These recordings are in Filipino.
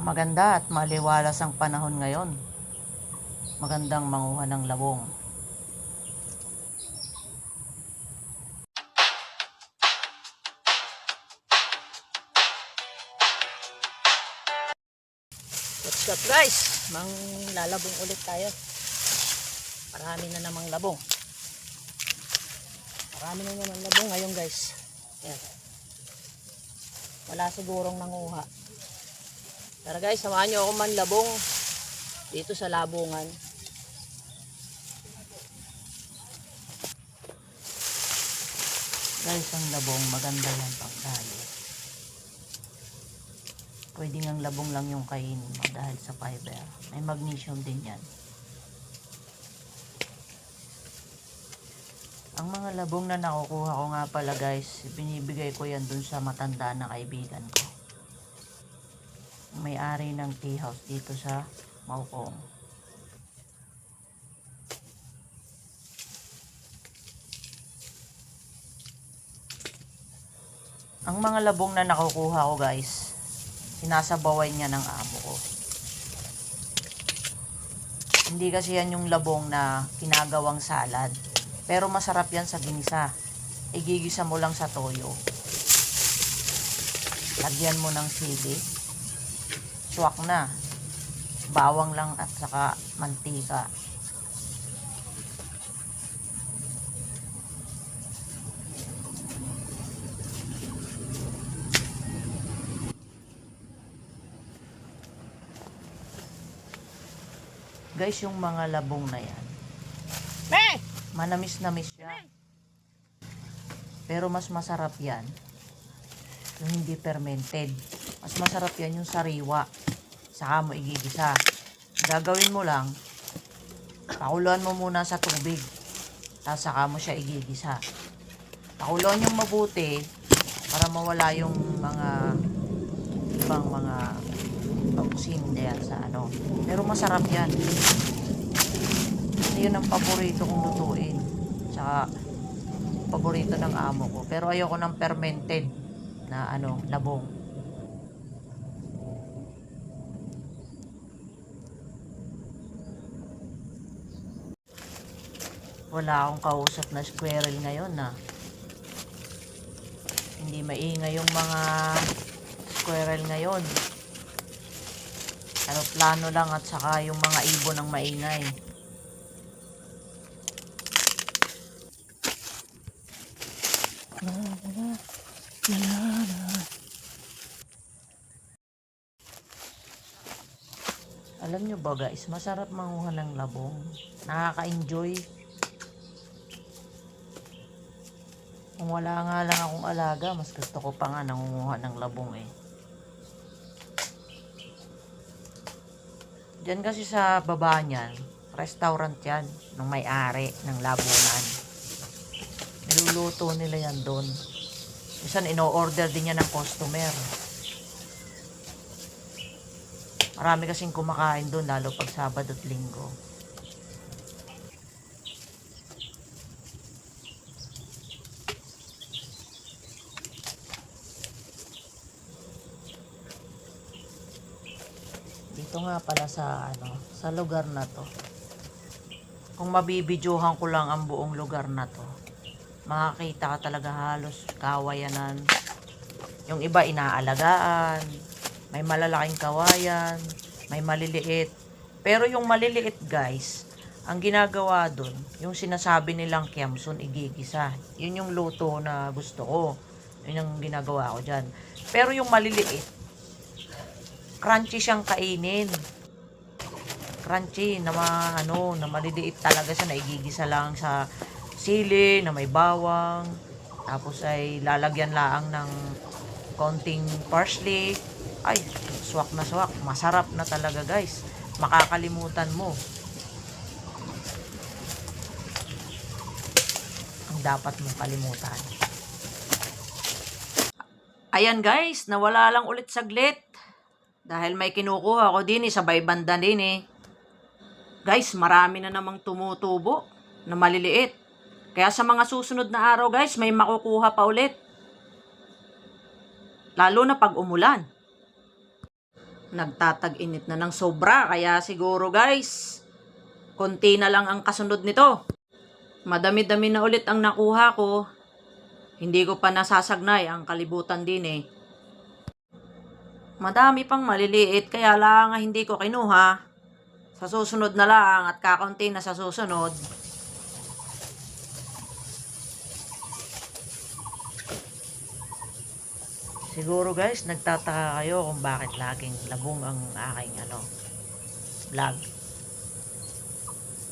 Maganda at maliwalas ang panahon ngayon. Magandang manguha ng labong. What's up guys? Lalabong ulit tayo. Marami na namang labong. Ngayon guys. Ayan. Wala sigurong nanguha. Tara guys, samahan nyo ako manlabong dito sa labungan. Guys, ang labong maganda yan pagdali. Pwede ngang labong lang yung kainin mo dahil sa fiber. May magnesium din yan. Ang mga labong na nakukuha ko nga pala guys, binibigay ko yan dun sa matanda na kaibigan ko. May-ari ng tea house dito sa Maukong. Ang mga labong na nakukuha ko guys, sinasabawan niya ng amo ko. Hindi kasi yan yung labong na kinagawang salad. Pero masarap yan sa ginisa. Igigisa mo lang sa toyo. Lagyan mo ng sili. Swak na. Bawang lang at saka mantika. Guys, yung mga labong na yan, manamis-namis siya. Pero mas masarap yan yung hindi fermented. Mas masarap yan yung sariwa. Saka mo igigisa. Gagawin mo lang, pakuluan mo muna sa tubig. Tapos saka mo siya igigisa. Pakuluan yung mabuti para mawala yung mga ibang mga toxin diyan sa ano. Pero masarap yan. Yun ang paborito kong lutuin. Tsaka paborito ng amo ko. Pero ayoko ng fermented na ano, labong. Wala akong kausap na squirrel ngayon na. Hindi maingay yung mga squirrel ngayon. Aeroplano lang at saka yung mga ibon ang maingay. Alam nyo ba guys, masarap manguha ng labong. Nakaka-enjoy. Kung wala nga lang akong alaga, mas gusto ko pa nga nangunguha ng labong eh. Diyan kasi sa baba niyan, restaurant yan ng may-ari ng labungan. Niluluto nila yan doon. Minsan ino-order din yan ng customer. Marami kasing kumakain doon lalo pag Sabado at Linggo. Dito nga pala sa sa lugar na to. Kung mabibidyohan ko lang ang buong lugar na to, makakita ka talaga halos kawayanan. Yung iba inaalagaan, may malalaking kawayan, may maliliit. Pero yung maliliit guys, ang ginagawa dun, yung sinasabi nilang kiamson igigisa. Yun yung luto na gusto ko. Yun yung ginagawa ko dyan. Pero yung maliliit, crunchy siyang kainin. Crunchy na na maliliit talaga siya, na igigisa lang sa sili na may bawang. Tapos ay lalagyan lang ng konting parsley. Ay, swak na swak. Masarap na talaga guys. Makakalimutan mo ang dapat mong kalimutan. Ayan guys, nawala lang ulit saglit. Dahil may kinukuha ko din sabay banda din Guys, marami na namang tumutubo na maliliit. Kaya sa mga susunod na araw guys, may makukuha pa ulit. Lalo na pag umulan. Nagtatag-init na ng sobra, kaya siguro guys, konti na lang ang kasunod nito. Madami-dami na ulit ang nakuha ko. Hindi ko pa nasasagnay ang kalibutan din eh. Madami pang maliliit, kaya lang hindi ko kinuha. Sa susunod na lang at kakaunti na sa susunod. Siguro guys, nagtataka kayo kung bakit laging labong ang aking vlog.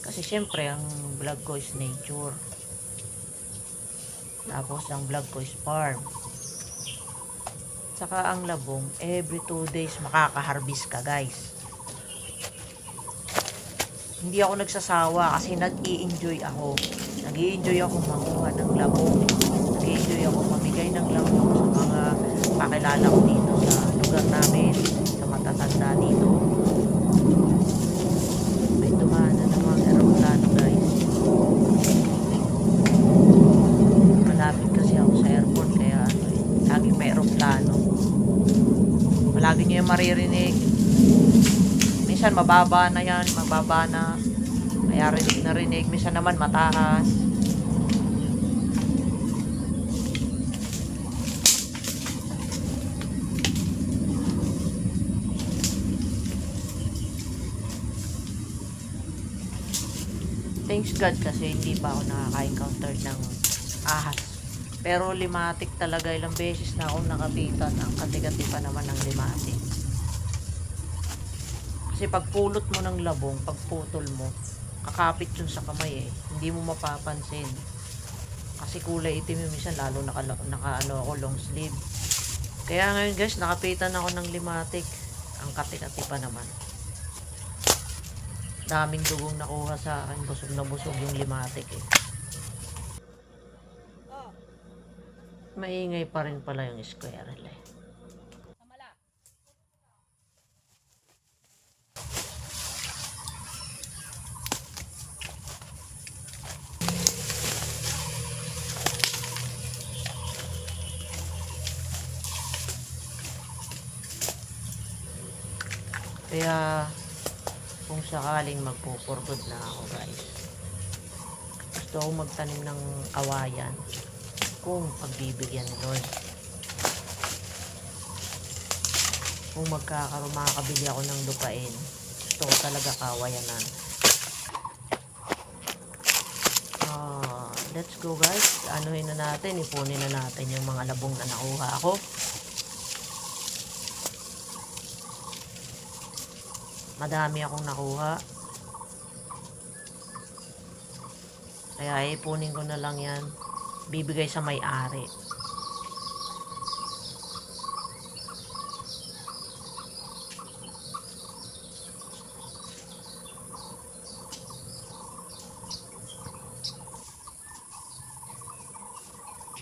Kasi syempre, ang vlog ko is nature. Tapos ang vlog ko is farm. Saka ang labong, every 2 days makaka-harvest ka guys. Hindi ako nagsasawa kasi nag-i-enjoy ako. Nag-i-enjoy ako manguha ng labong. Nag-i-enjoy ako mamigay ng labong sa mga pakilala ko dito sa lugar namin, sa matatanda dito. May dumaan na ng mga aeroplano guys. Malapit kasi ako sa airport kaya laging may aeroplano. Palagi nyo yung maririnig. Minsan mababa na yan, mababa na. Kaya rinig na rinig. Minsan naman mataas. Thanks God kasi hindi pa ako nakaka-encounter ng ahas. Pero limatik talaga, ilang beses na akong nakapitan. Ang kati-kati pa naman ng limatik. Kasi pagpulot mo ng labong, pagputol mo, kakapit yun sa kamay eh. Hindi mo mapapansin. Kasi kulay itim yung minsan, lalo naka ako long sleeve. Kaya ngayon guys, nakapitan ako ng limatik. Ang kati-kati pa naman. Daming dugong nakuha sa akin. Busog na busog yung limatik eh. Maingay pa rin pala yung squirrel eh. Kaya kung sakaling magpupurgod na ako guys, gusto ko magtanim ng kawayan kung pagbibigyan ni Lord. Kung makakabili ako ng lupain, gusto ko talaga kawayanan. Let's go guys, anuhin na natin, ipunin na natin yung mga labong na nakuha ako. Madami akong nakuha. Kaya ipunin ko na lang yan. Bibigay sa may-ari.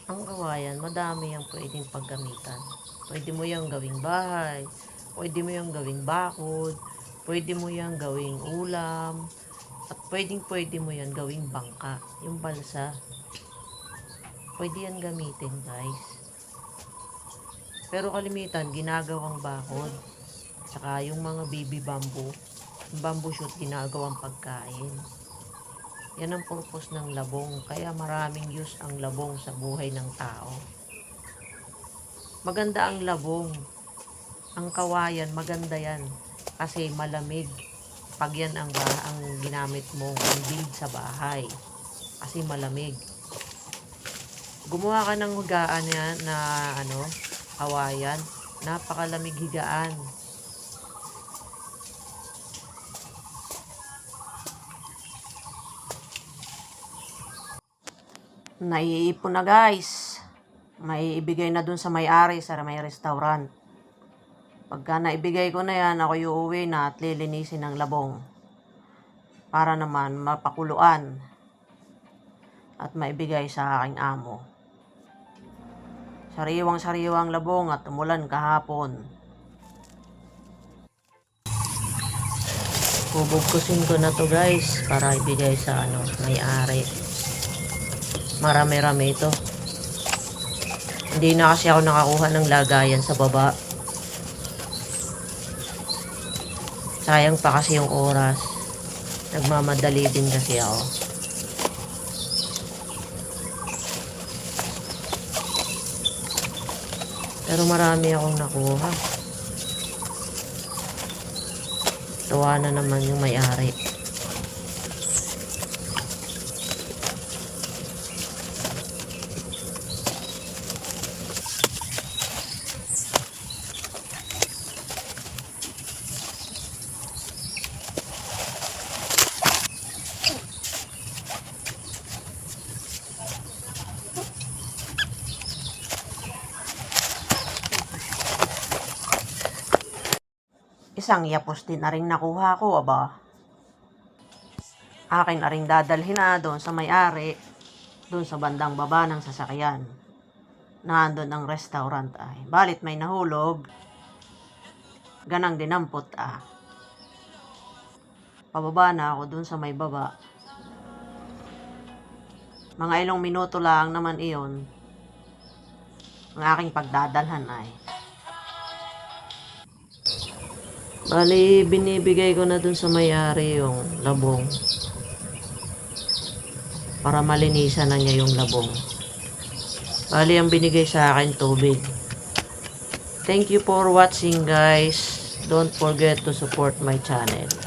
Ang kawayan, madami yung pwedeng paggamitan. Pwede mo yung gawing bahay. Pwede mo yung gawing bakod. Pwede mo yan gawing ulam. At pwede mo yan gawing bangka. Yung balsa. Pwede yan gamitin guys. Pero kalimitan, ginagawang bakod. Saka yung mga baby bamboo. Yung bamboo shoot, ginagawang pagkain. Yan ang purpose ng labong. Kaya maraming use ang labong sa buhay ng tao. Maganda ang labong. Ang kawayan, maganda yan. Kasi malamig. Pag yan ang ginamit mo, ang build sa bahay. Kasi malamig. Gumawa ka ng higaan yan na kawayan. Napakalamig higaan. Naiipon na guys. May ibigay na dun sa may-ari sa may restaurant. Pagka naibigay ko na yan, ako uuwi na at lilinisin ng labong. Para naman mapakuluan. At maibigay sa aking amo. Sariwang-sariwang labong at umulan kahapon. Bubugkusin ko na to guys para ibigay sa may-ari. Marami-rami ito. Hindi na kasi ako nakakuha ng lagayan sa baba. Sayang pa kasi yung oras. Nagmamadali din kasi ako. Pero marami akong nakuha. Tuwa na naman yung may-ari. Isang yapos din na rin nakuha ko, aba. Akin na rin dadalhin na doon sa may-ari, doon sa bandang baba ng sasakyan. Nandun ang restaurant ay. Balit may nahulog. Ganang dinampot ah. Pababa na ako doon sa may baba. Mga ilang minuto lang naman iyon. Ang aking pagdadalhan ay. Bali, binibigay ko na dun sa may-ari yung labong. Para malinisan na niya yung labong. Bali, ang binigay sa akin, tubig. Thank you for watching, guys. Don't forget to support my channel.